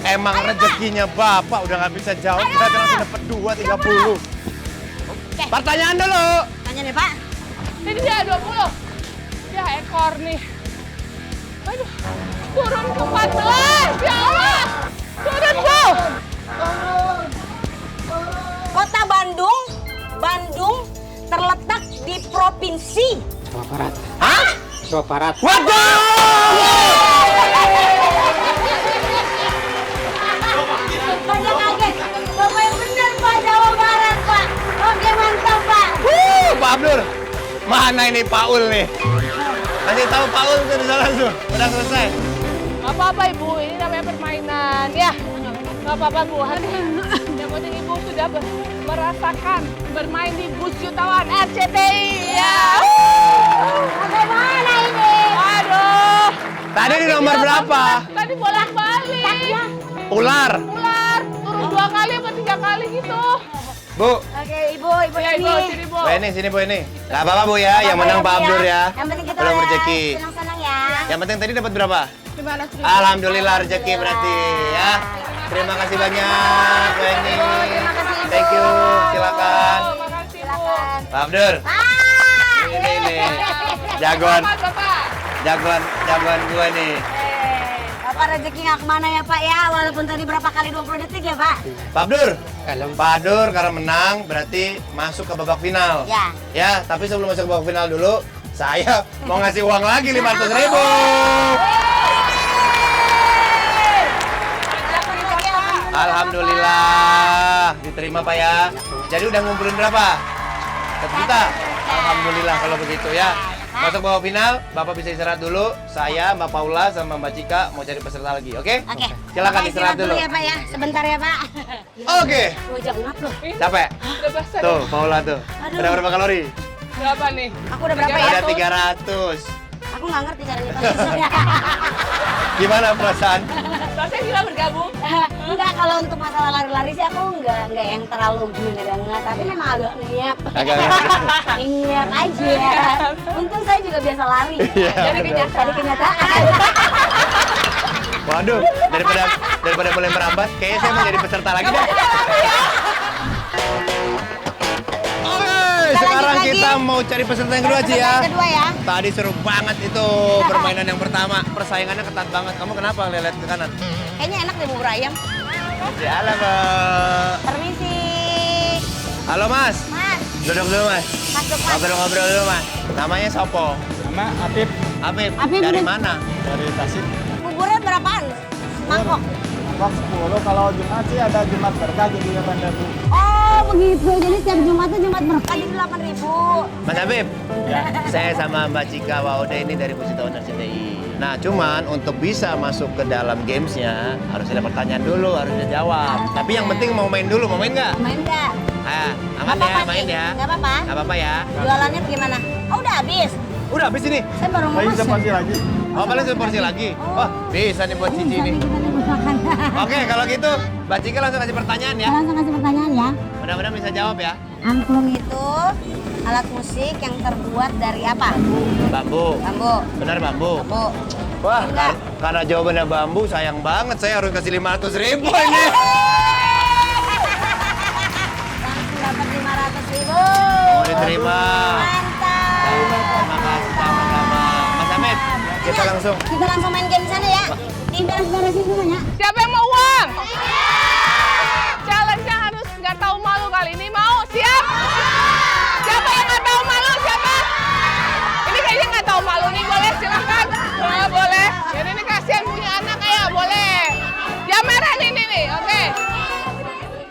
Emang rezekinya Bapak udah nggak bisa jawab, berarti langsung dapat 2,30. Oke. Pertanyaan dulu. Tanya nih, Pak. Ini dia 20. Ya ekor nih. Aduh, turun ke 14. Ya Allah. Turun, Bu. Kota Bandung terletak di provinsi. Jawa Barat. Hah? Jawa Barat. Waduh! Banyak kaget. Bapak yang benar, Pak. Jawa Barat, Pak. Oke, mantap, Pak. Pak Abdur, mana ini Pak Ul nih? Kasih tahu Pak Ul itu bisa langsung, udah selesai. Gak apa-apa, Ibu. Ini namanya permainan. Ya, gak apa-apa, Bu. Yang penting Ibu sudah merasakan bermain di bus jutawan RCTI. Ya. Bagaimana ini? Aduh. Tadi di nomor berapa? Tadi bolak-balik. Ular. Ular. Turun 2 kali atau 3 kali gitu. Bu, Oke, Ibu Ya, Ibu. ini. Sini, Bu. Bu ini sini Bu ini. Gak apa-apa Bu ya, yang menang Pak Abdur ya. Yang penting kita Belum rezeki. senang-senang ya. Yang penting tadi dapat berapa? Gimana, Sri? Alhamdulillah rezeki berarti ya. Terima kasih banyak Bu Eni. Terima kasih, Ibu. Thank you, silakan. Oh, makasih, Bu. Silakan. Pak Abdur, ini jagoan, Selamat, Bapak. jagoan gua nih. Bapak rezeki nggak kemana ya, Pak ya? Walaupun tadi berapa kali 20 detik ya, Pak? Pak Abdur, Kalem. Pak Abdur karena menang berarti masuk ke babak final. Ya. Ya, tapi sebelum masuk ke babak final dulu, saya mau ngasih uang lagi 500.000. Alhamdulillah, diterima Pak ya. Jadi udah ngumpulin berapa? 1 juta. Alhamdulillah kalau begitu ya. Masuk babak final, Bapak bisa istirahat dulu. Saya, Mbak Paula, sama Mbak Cika mau cari peserta lagi, oke? Oke. Silakan Bapak istirahat dulu. ya, Pak ya. Sebentar ya, Pak. Oke. Dua jam ngap loh. Capek? Udah basah. Tuh, Paula tuh. Aduh. Udah berapa kalori? Berapa nih? Aku udah berapa ya? Udah 300. Aku nggak ngerti caranya Pak. Gimana perasaan? Rasanya kita bergabung. Enggak, kalau untuk masalah lari-lari sih aku enggak yang terlalu gimana banget, tapi memang agak nyiap. Agak Nyiap aja. Untung saya juga biasa lari. Iya, Jadi benar. kenyataan. Waduh, daripada mulai merambat, kayaknya saya mau jadi peserta lagi deh. Oke, sekarang lanjut kita lagi. mau cari peserta yang kedua, Ci ya. Yang kedua ya. Tadi seru banget itu permainan yang pertama. Persaingannya ketat banget. Kamu kenapa lihat ke kanan? Kayaknya enak deh bubur ayam. Ya, halo, Mbak. Permisi. Halo, Mas. Mas, Duduk dulu, Mas. masuk Mas. Ngobrol-ngobrol dulu, Mas. Namanya Sopo? Nama Apip Afif. Afif, Dari udah- mana? dari Tasik. Buburnya berapaan? Mangkok. Bang 10, kalau Jumat sih ada Jumat berkah jadi 8.000. Oh, begitu. Jadi setiap Jumat tuh Jumat berkah jadi 8.000. Mas Afif, Ya. saya sama Mbak Cika Waude ini dari Pusita RCTI. Nah, cuman untuk bisa masuk ke dalam gamesnya harus ada pertanyaan dulu, harus dia jawab. Tapi yang penting mau main dulu, mau main nggak? Main nggak? Ah, aman Nggak ya, apa-apa main nih. ya. Nggak apa-apa. Nggak apa-apa ya. Jualannya gimana? Oh, udah habis. Udah habis ini. Saya baru mau Lagi masuk. seporsi lagi. Oh, paling satu porsi lagi. Wah, bisa nih buat Cici ini. Makan. Oke, kalau gitu Mbak Cika langsung kasih pertanyaan ya. Langsung kasih pertanyaan ya. Mudah-mudahan bisa jawab ya. Angklung itu alat musik yang terbuat dari apa? Bambu. Bambu. Benar bambu. Bambu. Wah, Enggak. karena jawabannya bambu, sayang banget saya harus kasih 500.000 ini. Langsung dapat 500.000. Mau diterima. Mantap. Terima kasih sama-sama. Mas Amit, kita langsung. Kita langsung main game di sana ya. Beres-beresin semuanya. Siapa yang mau uang? Challenge-nya harus nggak tahu malu kali ini. Mau? Siap? Siapa yang nggak tahu malu? Siapa? Ini kayaknya nggak tahu malu nih. Boleh? Silahkan. Boleh. Jadi ini kasihan punya anak. Ayo, boleh. Yang merah nih. Oke.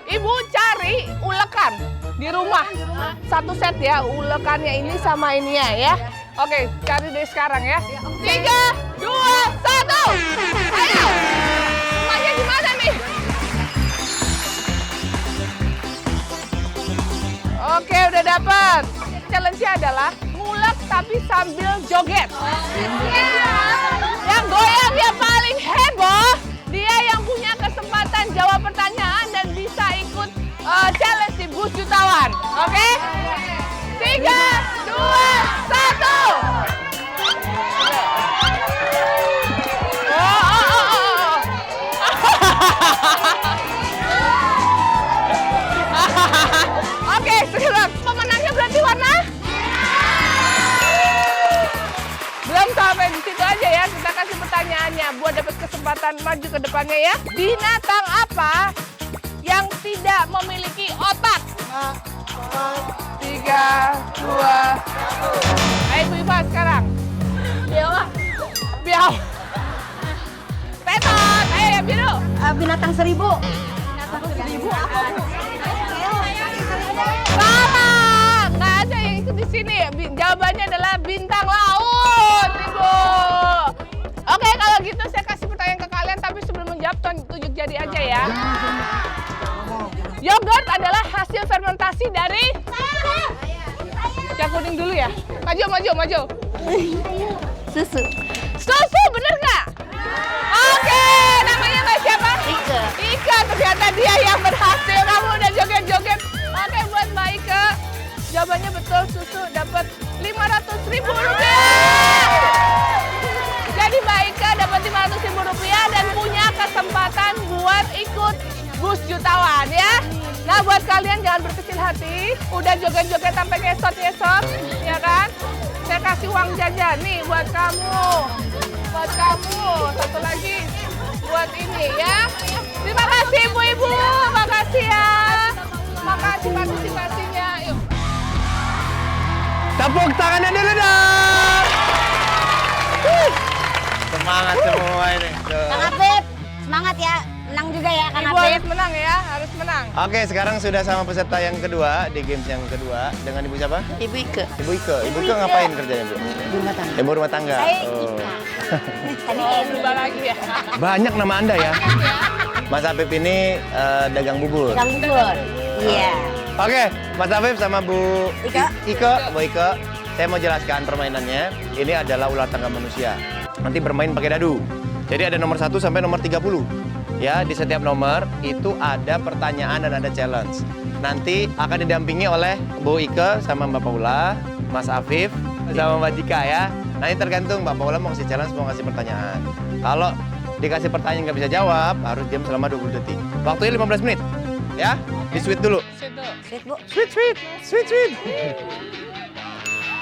Ibu cari ulekan di rumah. Satu set ya. Ulekannya ini sama ininya ya. Oke, cari dari sekarang ya. 3, 2, 1. Ayo. Rumahnya gimana nih? Oke, udah dapet. Challenge-nya adalah ngulek tapi sambil joget. Yang goyang dia paling heboh. Dia yang punya kesempatan jawab pertanyaan dan bisa ikut challenge di Bus Jutawan. Oke? 3, 2, 1. Oh. dapat kesempatan maju ke depannya ya. Binatang apa yang tidak memiliki otak? 3, 2, 1. Ayo Bu Iva sekarang. Biau. Tetot, ayo yang biru. Binatang seribu. Salah, nggak ada yang ikut di sini. Jawabannya adalah bintang laut, Ibu. Oke, kalau gitu saya kasih pertanyaan ke kalian, tapi sebelum menjawab tunjuk jari aja ya. Yogurt adalah hasil fermentasi dari yang kuning dulu ya. Maju. Susu. Susu, bener nggak? Oke, namanya Mbak siapa? Ike. Ika, ternyata dia yang berhasil. Kamu udah joget-joget. Oke, buat Mbak Ika. Jawabannya betul, susu dapat 500.000 rupiah. Jadi Mbak Ika dapat 500.000 rupiah dan punya kesempatan buat ikut bus jutawan ya. Nah, buat kalian jangan berkecil hati. Udah joget-joget sampai ngesot-ngesot, ya kan? Saya kasih uang jajan nih buat kamu. Buat kamu. Satu lagi buat ini ya. Terima kasih Ibu-ibu. Makasih ya. Makasih partisipasinya. Yuk. Tepuk tangannya dulu dong. Semangat semua ini. Tuh. Kang Apip, semangat ya. Menang juga ya Kang Ibu Apip. harus menang ya. Harus menang. Oke, sekarang sudah sama peserta yang kedua di games yang kedua dengan Ibu siapa? Ibu Ike. Ibu Ike. Ibu Ike ngapain kerjanya, Bu? Rumah tangga. Ibu rumah tangga. Saya Oh. Ika. Oh, berubah lagi ya. Banyak nama Anda ya. Mas Apip ini dagang bubur. Kang bubur. Iya. Oke, Mas Afif sama Bu Ika. Bu Ike, saya mau jelaskan permainannya. Ini adalah ular tangga manusia. Nanti bermain pakai dadu. Jadi ada nomor 1 sampai nomor 30. Ya, di setiap nomor itu ada pertanyaan dan ada challenge. Nanti akan didampingi oleh Bu Ike sama Mbak Paula, Mas Afif sama Mbak Jika ya. Nanti tergantung Mbak Paula mau kasih challenge, mau kasih pertanyaan. Kalau dikasih pertanyaan nggak bisa jawab, harus diam selama 20 detik. Waktunya 15 menit. Ya, di sweet dulu. Situ. Sweet, Bu. Sweet.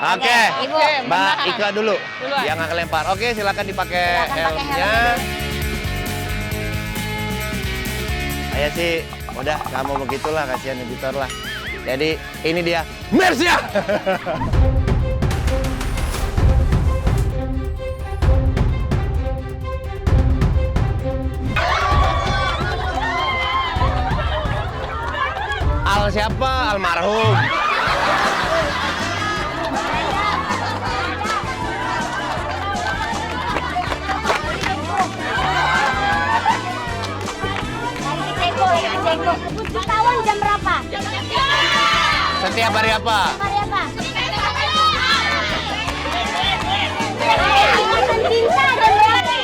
Oke, Ibu. Mbak Ika dulu Duluan. yang akan lempar. Oke, silakan dipakai Silakan pakai helmnya. Saya sih udah kamu begitulah, kasihan editor lah. Jadi ini dia Mercia. Al siapa? Almarhum. Ceko ya, Ceko. Jutawan jam berapa? Setiap hari apa? Hari apa? Ingatan cinta jam berapa?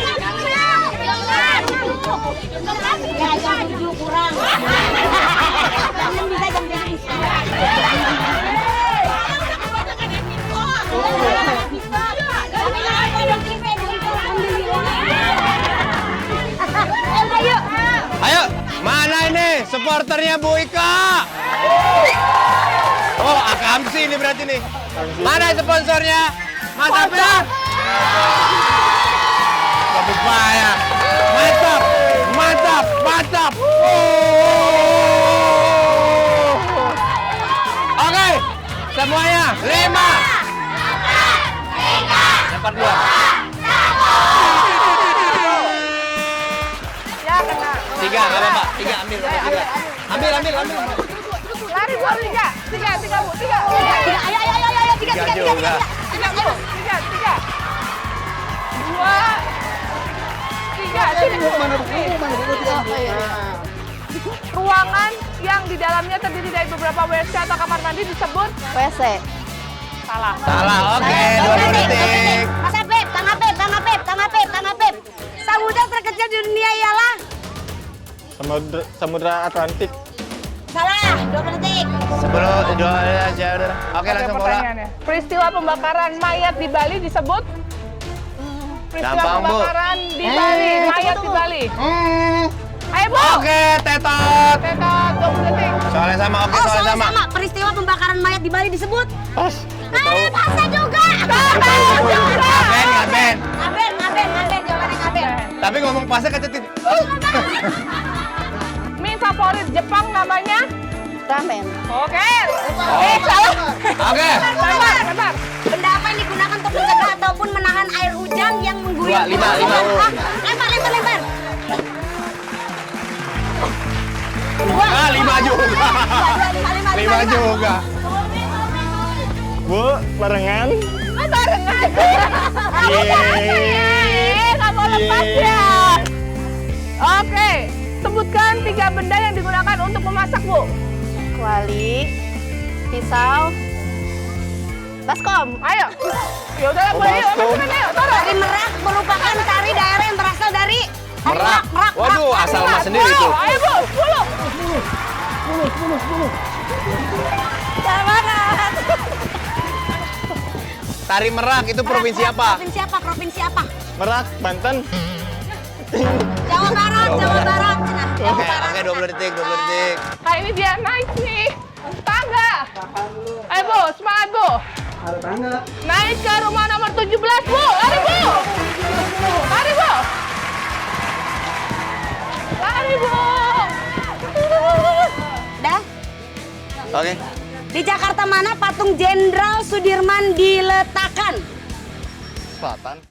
Ya, jam 7 kurang. Jam bisa jam 7. Ayo. Ayo, mana ini supporternya Bu Ika? Oh, Akamsi ini berarti nih. Mana sponsornya? Mas Afif? Kabupaya. Mantap, mantap. Oke, semuanya 5. Lempar dua. Ya, kena. 3, nggak apa-apa. 3, ambil. Ambil. Lari Bu, 3. 3, Bu. 3. Ayo, 3 juga. 3, Bu. 3. 2. 3. Sini, Bu. Ruangan yang di dalamnya terdiri dari beberapa WC atau kamar mandi disebut WC. salah. Salah, oke. 20 detik. Mas Apip, Kang Apip. Samudra terkecil di dunia ialah Samudra Atlantik. salah. 20 detik. Sebelum aja udah. Oke, langsung bola. Pertanyaannya. Peristiwa pembakaran mayat di Bali disebut peristiwa Gampang, Bu. pembakaran di Bali, mayat di Bali. Ayo, Bu. Oke, tetot. Tetot 20 detik. Soalnya sama, oke, Oh, soalnya sama. Peristiwa pembakaran mayat di Bali disebut Pas. Nggak tahu. Masa juga. Ngaben. Ngaben, jawabannya ngaben. Tapi ngomong pasnya kecetit. Mie favorit Jepang namanya? Ramen. Oke. Salah. Oke. Sabar. Benda apa yang digunakan untuk mencegah ataupun menahan air hujan yang mengguyur? Lima. Lempar. Ah, 5 juga. 5 juga. Bu, barengan. Barengan. Kamu lepas ya. Oke. Sebutkan 3 benda yang digunakan untuk memasak, Bu. Kuali, pisau, baskom. Ayo. Ya udah, boleh yuk. Masukin ayo. Tari merak merupakan tari daerah yang berasal dari Merak. Waduh, asal mas sendiri itu. Ayo, Bu. 10. Semangat. Tari Merak itu provinsi apa? Provinsi apa? Merak, Banten. Jawa Barat. Oke, 20 detik. Kali ini dia naik nih. Tangga. Ayo, Bu. Semangat, Bu. Naik ke rumah nomor 17, Bu. Lari, Bu. Lari, Bu. Dah. Oke. Di Jakarta mana patung Jenderal Sudirman diletakkan? Selatan.